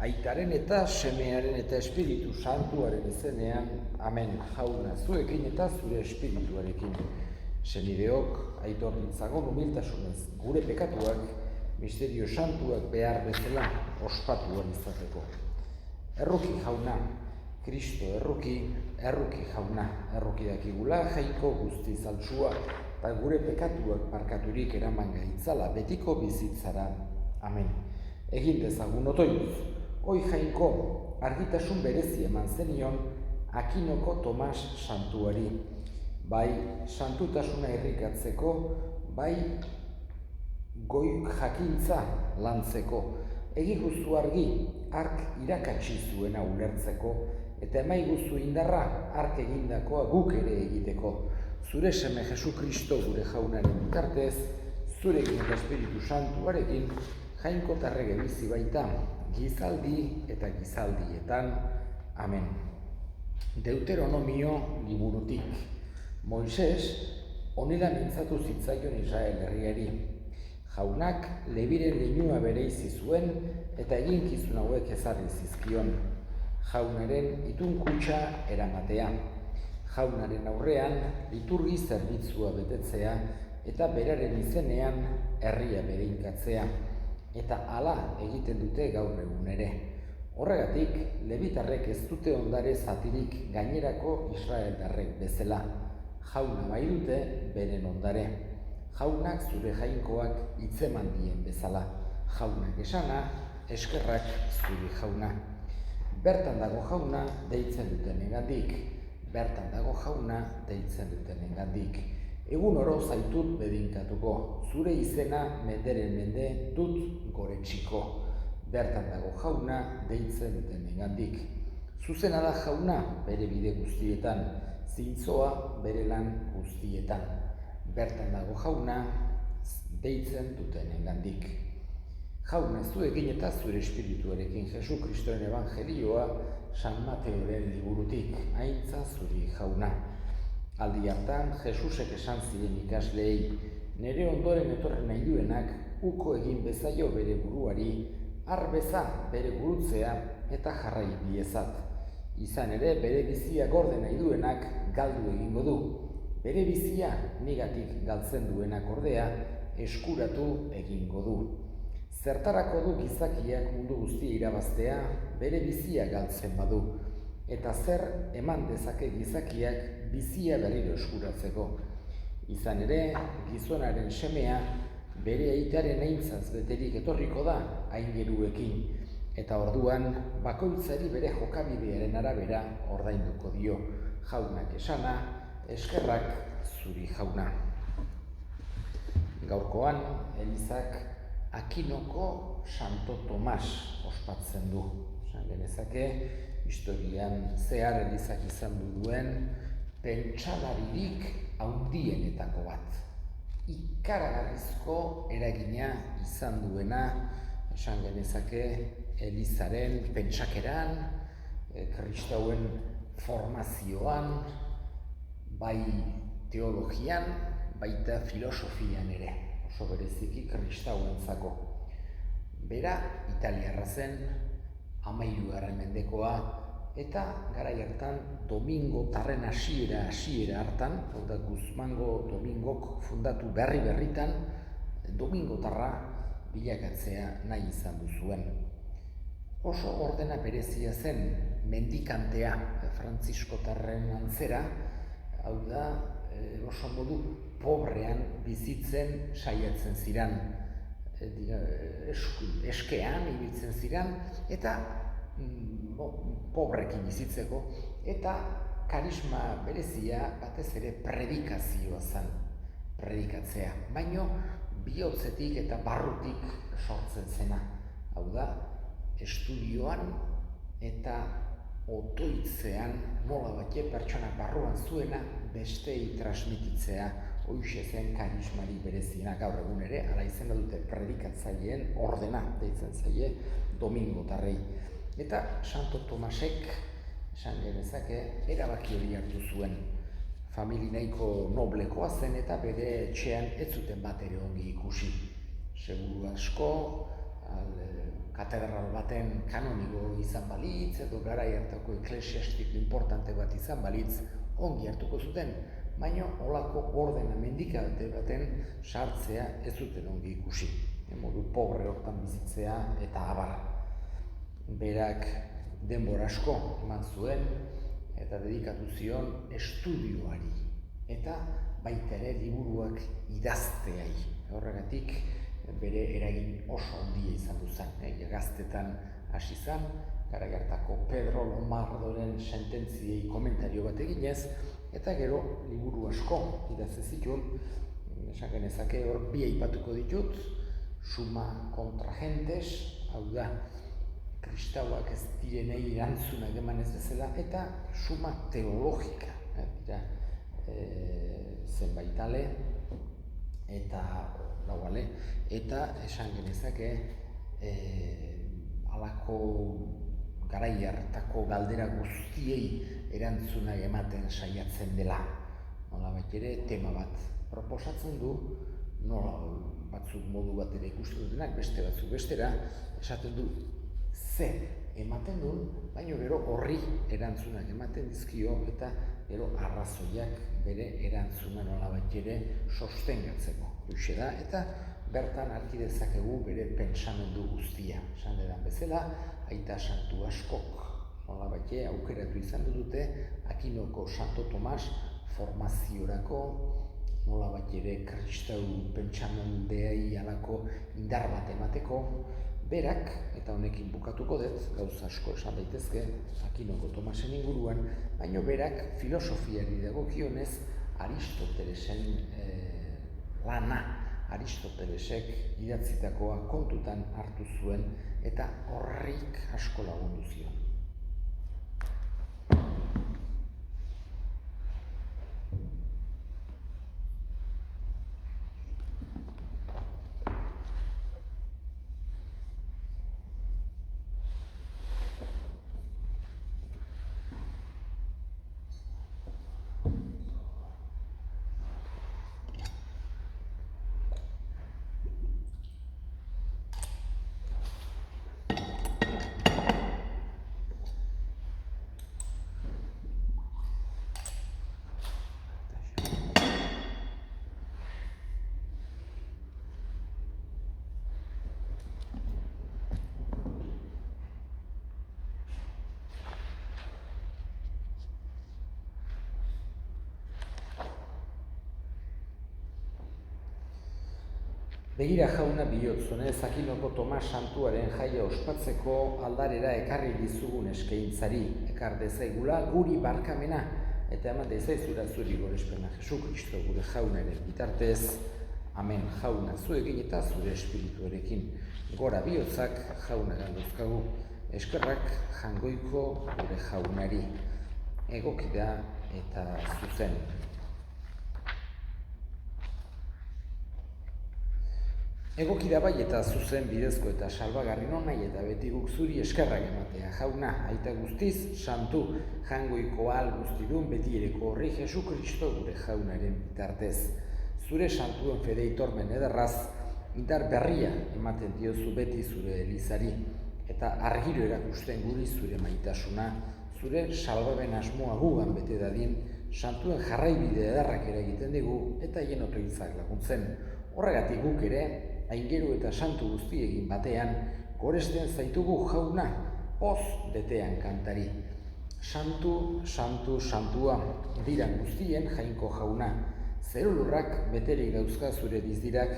Aitaren eta semearen eta espiritu santuaren izenean, amen. Jauna, zuekin eta zure espirituarekin. Senideok, aitor ditzagon humiltasunez, gure pekatuak, misterio santuak behar bezala ospatuan izateko. Erruki jauna, Kristo erruki jauna, erruki dakigula jaiko guzti zaltsua, eta gure pekatuak barkaturik eraman gaitzala betiko bizitzara. Amen. Egin dezagun otoinuz. Hoi jainko argitasun berezi eman zenion Akinoko Tomas santuari, bai santutasuna irrikatzeko, bai goi jakintza lantzeko, egiguzu argi ark irakatsi zuena ulertzeko, eta emaiguzu indarra ark egindakoa guk ere egiteko. Zure seme Jesu Kristo gure jaunaren bitartez, zurekin eta Espiritu Santuarekin, jainkotarrege bizi baita, gizaldi eta gizaldietan. Amen. Deuteronomio liburutik. Moises honela mintzatu zitzaion Israel herriari. Jaunak Lebiren leinua bereizi zuen eta eginkizun hauek ezarri zizkion. Jaunaren itunkutxa eramatea. Jaunaren aurrean liturgi zerbitzua betetzea eta beraren izenean herria bereinkatzea. Eta hala egiten dute gaur egun ere. Horregatik, lebitarrek ez dute ondare zatirik gainerako israeldarrek bezala. Jauna bai dute beren ondare. Jaunak zure jainkoak hitzeman dien bezala. Jaunak esana, eskerrak zure jauna. Bertan dago jauna deitzen dutenengandik. Bertan dago jauna deitzen dutenengandik. Egun oro zaitut bedinkatuko, zure izena menderen mende dut goretsiko. Bertan dago jauna deitzen dutenengandik. Zuzena da jauna bere bide guztietan, zintzoa bere lan guztietan. Bertan dago jauna deitzen dutenengandik. Jauna zuekin eta zure espirituarekin Jesu Kristoren evangelioa San Mateoren liburutik, aintza zuri jauna. Aldi hartan, Jesusek esan ziren ikasleei, nere ondoren etorren nahi duenak, uko egin bezaio bere buruari, arbeza bere gurutzea eta jarrai biezat. Izan ere, bere bizia gorde nahi duenak galdu egingo du. Bere bizia nigatik galtzen duenak ordea, eskuratu egingo du. Zertarako du gizakiak mundu guztia irabaztea, bere bizia galtzen badu. Eta zer eman dezake gizakiak bizia berriro eskuratzeko. Izan ere, gizonaren semea bere aitaren aintzaz beterik etorriko da aingeruekin, eta orduan bakoitzari bere jokabidearen arabera ordainduko dio. Jaunak esana, eskerrak zuri jauna. Gaurkoan, Elizak Akinoko Santo Tomas ospatzen du. Esan genezake, historian zehar Elizak izan duen pentsalaririk handienetako bat. Ikaragarrizko eragina izan duena, esan genezake Elizaren pentsakeran, kristauen formazioan, bai teologian, baita filosofian ere, oso bereziki kristauentzako. Bera italiarra zen, 13. mendekoa, eta garai hartan Domingotarren hasiera hartan, da Guzmango Domingok fundatu berritan, Domingotarra bilakatzea nahi izan duzuen. Oso ordena berezia zen mendikantea Frantziskotarren antzera, hau da oso modu pobrean bizitzen saiatzen ziran. Eskean ibiltzen ziren, eta pobrekin bizitzeko, eta karisma berezia batez ere predikazioa zen, predikatzea. Baino bihotzetik eta barrutik sortzen zena. Hau da, estudioan eta otoitzean nola bate pertsona barruan zuena bestei transmititzea. Hoixe zen karismari bereziena gaur egun ere, ala izena dute predikatzaileen ordena, deitzen zaie Domingotarrei. Eta Santo Tomasek, esan genezake, erabaki hori hartu zuen. Famili nahiko noblekoa zen eta bere etxean ez zuten bat ere ongi ikusi. Seguru asko, katedral baten kanoniko izan balitz, edo garai hartako eklesiastiko importante bat izan balitz, ongi hartuko zuten, baina olako ordena mendikante baten sartzea ez zuten ongi ikusi. Modu pobre hortan bizitzea eta abar. Berak denbora asko eman zuen eta dedikatu zion estudioari eta baita ere liburuak idazteai. Horregatik bere eragin oso handia izan du zen. Gaztetan hasi zen, garai hartako Pedro Lombardoren sententziei komentario bat eginez, eta gero liburu asko idazte zituen, esan genezake hor bi aipatuko ditut, Suma contra gentes, hau da, kristauak ez direnei erantzunak emanez bezala, eta Suma teologika, dira zenbait ale, eta lau ale, eta esan genezake halako garai hartako galdera guztiei erantzunak ematen saiatzen dela. Nolabait ere tema bat proposatzen du, batzuk modu bat ere ikusten dutenak, beste batzuk bestera, esaten du ze ematen duen, baina gero horri erantzunak ematen dizkio eta gero arrazoiak bere erantzuna nolabait ere sostengatzeko. Huxe da, eta bertan arki dezakegu bere pentsamendu guztia. Esan dedan bezala, aita santu askok nolabait aukeratu izan dute Akinoko Santo Tomas formaziorako, nolabait ere kristau pentsamendeei halako indar bat emateko, berak, eta honekin bukatuko dut, gauza asko esan daitezke Akinoko Tomasen inguruan, baina berak filosofiari dagokionez Aristotelesen lana, Aristotelesek idatzitakoa kontutan hartu zuen eta horrik asko lagundu zion. Begira jauna bihotzunez, Akinoko Tomas santuaren jaia ospatzeko aldarera ekarri dizugun eskaintzari, ekar dezaigula guri barkamena, eta eman dezaizura zuri gorespena Jesu Kristo gure jaunaren bitartez, amen. Jauna zuekin eta zure espirituarekin. Gora bihotzak jauna galduzkagu, eskerrak jangoiko gure jaunari, egokida eta zuzen. Egokida bai eta zuzen bidezko eta salbagarri non nahi eta beti guk zuri eskerrak ematea. Jauna, aita guztiz, santu, jangoiko ahal guztidun beti ereko horri Jesu Kristo gure jaunaren bitartez. Zure santuen fedeitormen ederraz, indar berria ematen diozu beti zure elizari, eta argiro erakusten guri zure maitasuna, zure salbaben asmoa gugan bete dadin, santuen jarraibide ederrak eragiten digu eta hien otoitzak laguntzen. Horregatik guk ere, aingeru eta santu guztiegin batean, goresten zaitugu jauna, poz betean kantari. Santu, santu, santua, diran guztien jainko jauna. Zeru lurrak beterik dauzka zure dizdirak,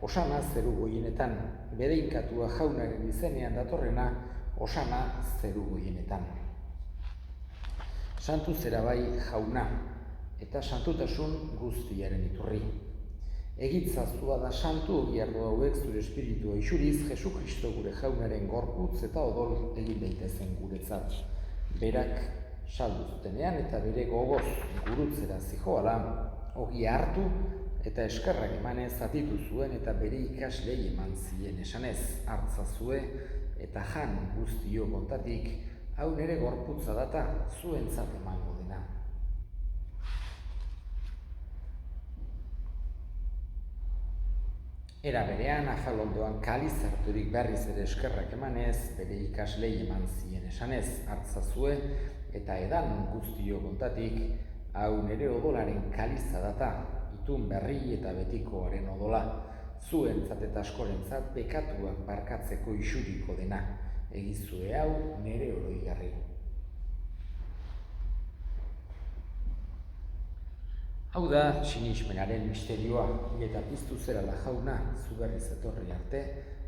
osana zeru goienetan. Bedeinkatua jaunaren izenean datorrena, osana zeru goienetan. Santu zera bai jauna, eta santutasun guztiaren iturri. Egitzazua da santu ogiardo hauek zure espiritua isuriz, Jesu Kristo gure jaunaren gorputz eta odol egin daitezen guretzat. Berak saldu zutenean eta bere gogoz gurutzera zijoala, ogia hartu eta eskerrak emanez zatitu zuen eta bere ikaslei eman zien esanez hartzazue eta jan guztio kontatik, hau nere gorputza data zuentzat emango dena. Era berean, afalondoan kalizarturik berriz ere eskerrak emanez, bere ikaslei eman zien esanez, hartzazue, eta edan guztio kontatik, hau nere odolaren kaliza data, itun berri eta betikoaren odola, zuentzat eta askorentzat bekatuak barkatzeko isuriko dena, egizue hau nere oroigarri. Hau da, sinismenaren misterioa, eta piztu zerala jauna, zu berriz etorri arte,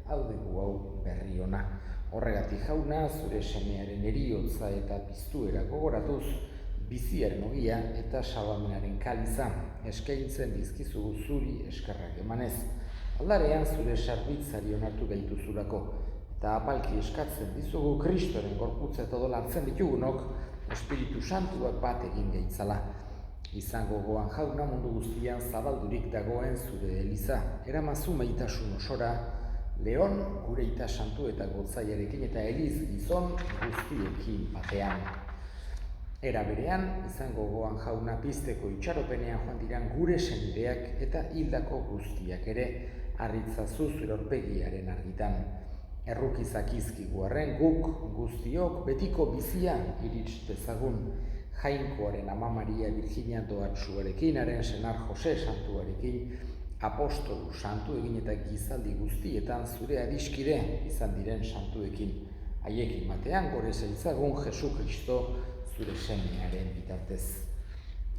hau dugu hau berri ona. Horregatik jauna, zure semearen eriotza eta piztuera gogoratuz, biziaren ogia eta salamenaren kaliza, eskaintzen dizkizugu zuri eskerrak emanez. Aldarean zure sarbitzari onartu gaituzulako, eta apalki eskatzen dizugu Kristoren gorputza eta odola hartzen ditugunok, Espiritu Santuak bat egin gaitzala. Izango gogoan jauna mundu guztian zabaldurik dagoen zure eliza, eramazu maitasun osora, Leon gure ita santu eta gotzaiarekin eta eliz gizon guztiekin batean. Era berean, izango gogoan jauna pizteko itxaropenean joan diran gure senideak eta hildako guztiak ere, harritzazu zure aurpegiaren argitan. Errukizak izkigu arren guk guztiok betiko bizia irits dezagun, Jainkoaren ama Maria Virginia doatsuarekin, haren senar Jose santuarekin, apostolu santu egin eta gizaldi guztietan zure adiskide izan diren santuekin. Haiekin batean gore zaitzagun Jesu Kristo zure semearen bitartez.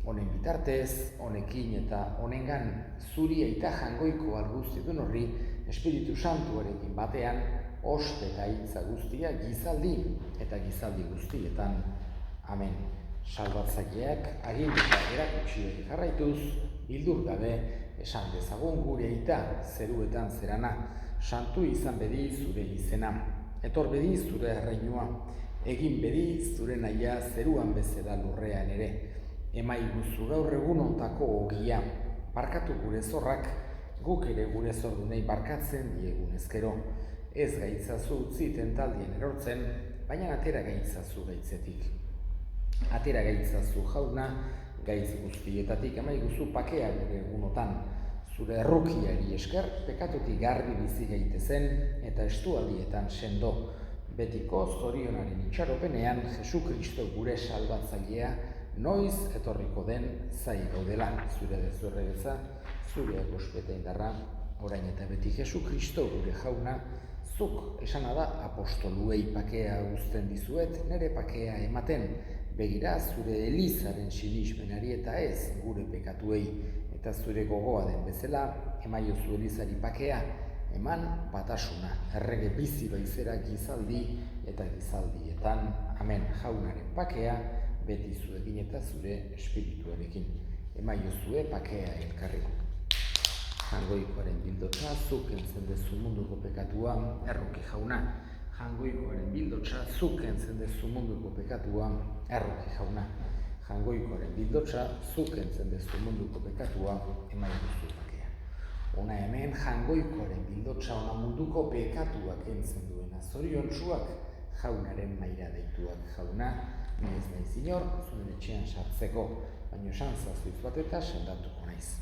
Honen bitartez, honekin eta honengan zuri aita jangoiko alguztidun horri Espiritu Santuarekin batean oste eta hitza guztia gizaldi eta gizaldi guztietan. Amen. Salbatzaileak aginduta erakutsiek jarraituz, bildur gabe esan dezagun gure aita zeruetan zerana, santu izan bedi zure izena, etor bedi zure erreinua, egin bedi zure nahia zeruan bezala lurrean ere, emai guzu gaur egun ontako ogia, barkatu gure zorrak, guk ere gure zordunei barkatzen diegun ezkero, ez gaitzazu utzi tentaldien erortzen, baina atera gaitzazu gaitzetik. Atera gaitzazu jauna, gaitz guztietatik emaiguzu pakea gure egunotan. Zure errukiari esker, pekatutik garbi bizi gaitezen eta estualdietan sendo. Betiko zorionaren itxaropenean, Jesu Kristo gure salbatzailea, noiz etorriko den zai gaudela. Zure dezurregeza, zure agospeta indarra, orain eta beti Jesu Kristo gure jauna, zuk esana da apostoluei pakea uzten dizuet, nere pakea ematen, begira zure elizaren sinismenari eta ez gure pekatuei, eta zure gogoa den bezala, emaiozu elizari pakea, eman batasuna, errege bizi baizera gizaldi eta gizaldietan, amen jaunaren pakea, beti zuekin eta zure espirituarekin. Emaiozue pakea elkarri. Jangoikoaren bildotza, zuk entzen dezu munduko pekatua, erroki jauna. Jangoikoaren bildotza, zuk entzen dezu munduko pekatua, erroki jauna. Jangoikoaren bildotza, zuk entzen dezu munduko pekatua, emaiguzu pakea. Ona hemen, jangoikoaren bildotza, ona munduko pekatuak entzen duena. Zoriontsuak jaunaren maira deituak jauna, nahiz nahiz inor, zuen etxean sartzeko, baino esan zazuiz bat eta sendatuko naiz.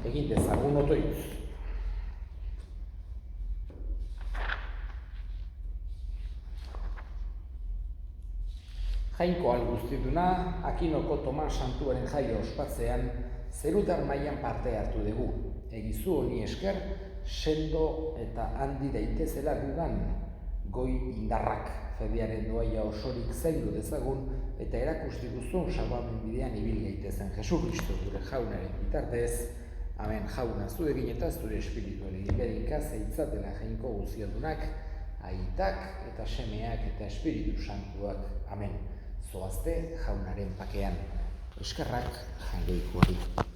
Egin dezagun otoitz. Jainko alguztiduna, Akinoko Tomas santuaren jaio ospatzean, zerutar mailan parte hartu dugu. Egizu honi esker, sendo eta handi daitezela gugan goi indarrak fedearen doaia osorik zaindu dezagun eta erakusti duzun salbamen bidean ibil gaitezen Jesu Kristo gure jaunaren bitartez. Amen. Jauna, zu egin eta zure espirituaren berinka zeitzatela jainko guziodunak, aitak eta semeak eta espiritu santuak. Amen. Zoazte jaunaren pakean. Eskerrak jaingoikoari.